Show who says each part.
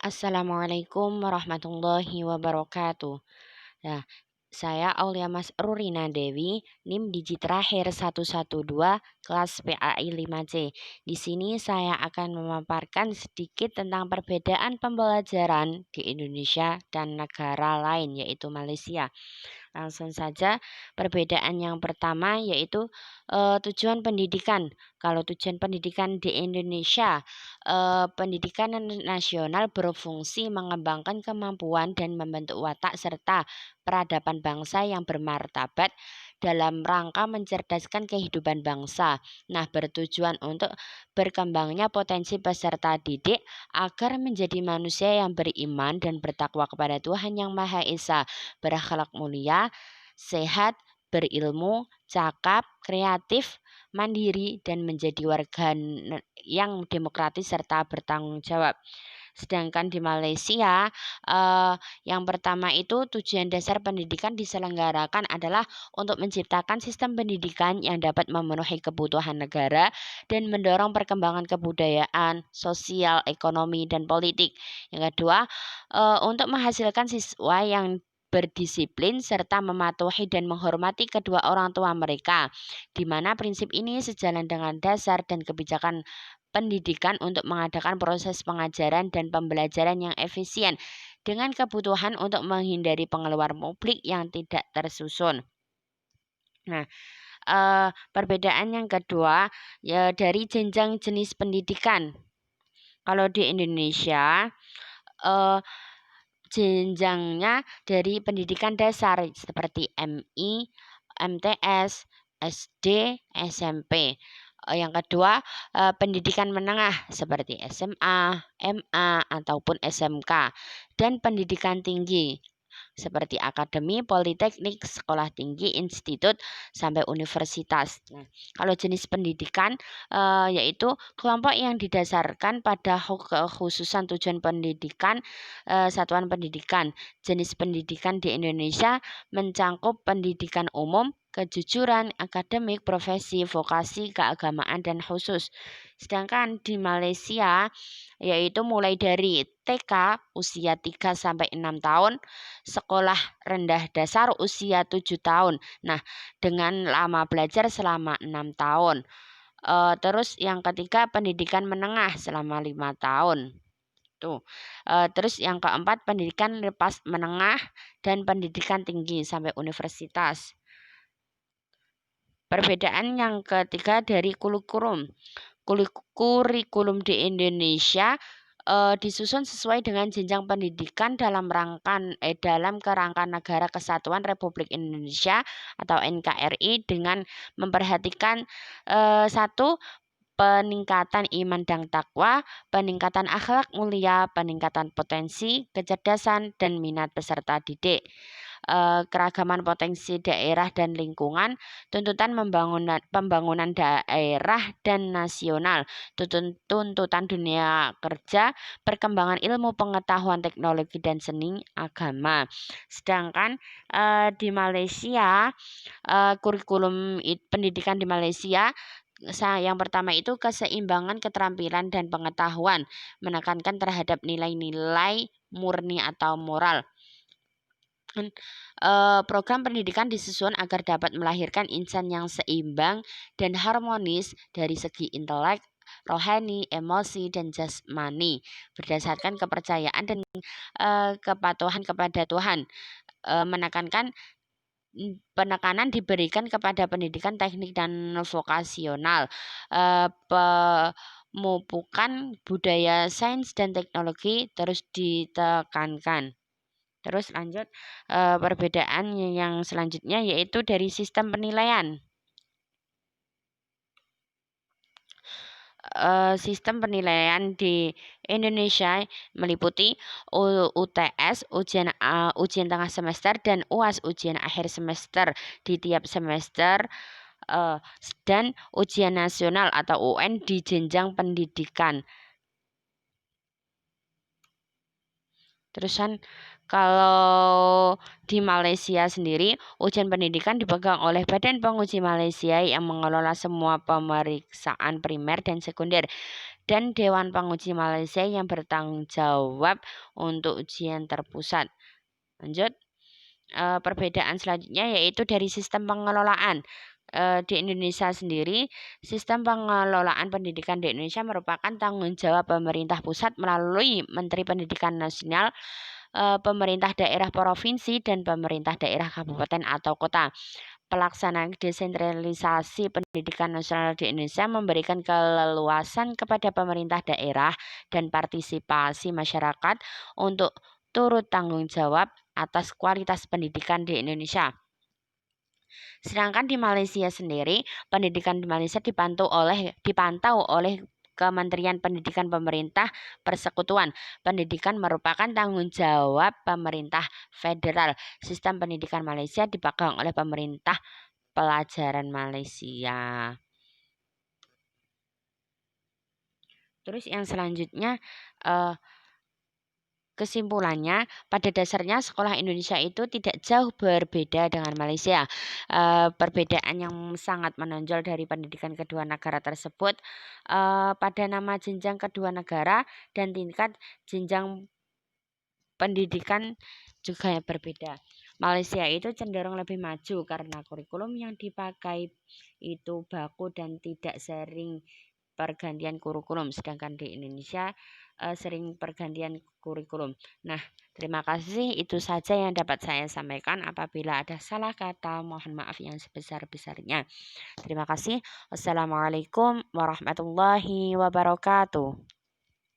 Speaker 1: Assalamualaikum warahmatullahi wabarakatuh. Nah, saya Aulia Mas Rurina Dewi, NIM Digit terakhir 112, kelas PAI 5C. Di sini saya akan memaparkan sedikit tentang perbedaan pembelajaran di Indonesia dan negara lain, yaitu Malaysia. Langsung saja, perbedaan yang pertama yaitu tujuan pendidikan. Kalau tujuan pendidikan di Indonesia, pendidikan nasional berfungsi mengembangkan kemampuan dan membentuk watak serta peradaban bangsa yang bermartabat dalam rangka mencerdaskan kehidupan bangsa. Nah, bertujuan untuk berkembangnya potensi peserta didik agar menjadi manusia yang beriman dan bertakwa kepada Tuhan Yang Maha Esa, berakhlak mulia, sehat, berilmu, cakap, kreatif, mandiri, dan menjadi warga yang demokratis serta bertanggung jawab. Sedangkan di Malaysia, yang pertama itu tujuan dasar pendidikan diselenggarakan adalah untuk menciptakan sistem pendidikan yang dapat memenuhi kebutuhan negara dan mendorong perkembangan kebudayaan, sosial, ekonomi, dan politik. Yang kedua, untuk menghasilkan siswa yang berdisiplin serta mematuhi dan menghormati kedua orang tua mereka, di mana prinsip ini sejalan dengan dasar dan kebijakan pendidikan untuk mengadakan proses pengajaran dan pembelajaran yang efisien dengan kebutuhan untuk menghindari pengeluaran publik yang tidak tersusun. Nah, perbedaan yang kedua ya dari jenjang jenis pendidikan. Kalau di Indonesia, jenjangnya dari pendidikan dasar seperti MI, MTS, SD, SMP. Yang kedua, pendidikan menengah seperti SMA, MA, ataupun SMK, dan pendidikan tinggi seperti akademi, politeknik, sekolah tinggi, institut, sampai universitas. Nah, kalau jenis pendidikan yaitu kelompok yang didasarkan pada kekhususan tujuan pendidikan, satuan pendidikan. Jenis pendidikan di Indonesia mencangkup pendidikan umum, kejujuran, akademik, profesi, vokasi, keagamaan, dan khusus. Sedangkan di Malaysia, yaitu mulai dari TK usia 3 sampai 6 tahun, sekolah rendah dasar usia 7 tahun. Nah, dengan lama belajar selama 6 tahun. Terus yang ketiga pendidikan menengah selama 5 tahun. Tuh. Terus yang keempat pendidikan lepas menengah dan pendidikan tinggi sampai universitas. Perbedaan yang ketiga dari kurikulum. Kurikulum di Indonesia disusun sesuai dengan jenjang pendidikan dalam kerangka Negara Kesatuan Republik Indonesia atau NKRI dengan memperhatikan satu, peningkatan iman dan takwa, peningkatan akhlak mulia, peningkatan potensi, kecerdasan, dan minat peserta didik, keragaman potensi daerah dan lingkungan, tuntutan pembangunan daerah dan nasional, tuntutan dunia kerja, perkembangan ilmu pengetahuan teknologi dan seni, agama. Sedangkan di Malaysia, kurikulum pendidikan di Malaysia yang pertama itu keseimbangan keterampilan dan pengetahuan, menekankan terhadap nilai-nilai murni atau moral. Program pendidikan disusun agar dapat melahirkan insan yang seimbang dan harmonis dari segi intelek, rohani, emosi, dan jasmani, berdasarkan kepercayaan dan kepatuhan kepada Tuhan. Penekanan diberikan kepada pendidikan teknik dan vokasional, pemupukan budaya sains dan teknologi terus ditekankan. Terus lanjut, perbedaan yang selanjutnya yaitu dari sistem penilaian. Sistem penilaian di Indonesia meliputi UTS, ujian tengah semester, dan UAS, ujian akhir semester di tiap semester, dan ujian nasional atau UN di jenjang pendidikan. Terusan kalau di Malaysia sendiri, ujian pendidikan dipegang oleh Badan Penguji Malaysia yang mengelola semua pemeriksaan primer dan sekunder. dan Dewan Penguji Malaysia yang bertanggung jawab untuk ujian terpusat. Lanjut, perbedaan selanjutnya yaitu dari sistem pengelolaan. Di Indonesia sendiri, sistem pengelolaan pendidikan di Indonesia merupakan tanggung jawab pemerintah pusat melalui Menteri Pendidikan Nasional, pemerintah daerah provinsi, dan pemerintah daerah kabupaten atau kota. Pelaksanaan desentralisasi pendidikan nasional di Indonesia memberikan keleluasan kepada pemerintah daerah dan partisipasi masyarakat untuk turut tanggung jawab atas kualitas pendidikan di Indonesia. Sedangkan di Malaysia sendiri, pendidikan di Malaysia dipantau oleh Kementerian Pendidikan Pemerintah Persekutuan. Pendidikan merupakan tanggung jawab pemerintah federal. Sistem pendidikan Malaysia dipegang oleh pemerintah pelajaran Malaysia. Terus yang selanjutnya, kesimpulannya, pada dasarnya sekolah Indonesia itu tidak jauh berbeda dengan Malaysia. Perbedaan yang sangat menonjol dari pendidikan kedua negara tersebut pada nama jenjang kedua negara dan tingkat jenjang pendidikan juga berbeda. Malaysia itu cenderung lebih maju karena kurikulum yang dipakai itu baku dan tidak sering pergantian kurikulum, sedangkan di Indonesia sering pergantian kurikulum. Nah, terima kasih, itu saja yang dapat saya sampaikan. Apabila ada salah kata, mohon maaf yang sebesar-besarnya. Terima kasih. Wassalamualaikum warahmatullahi wabarakatuh.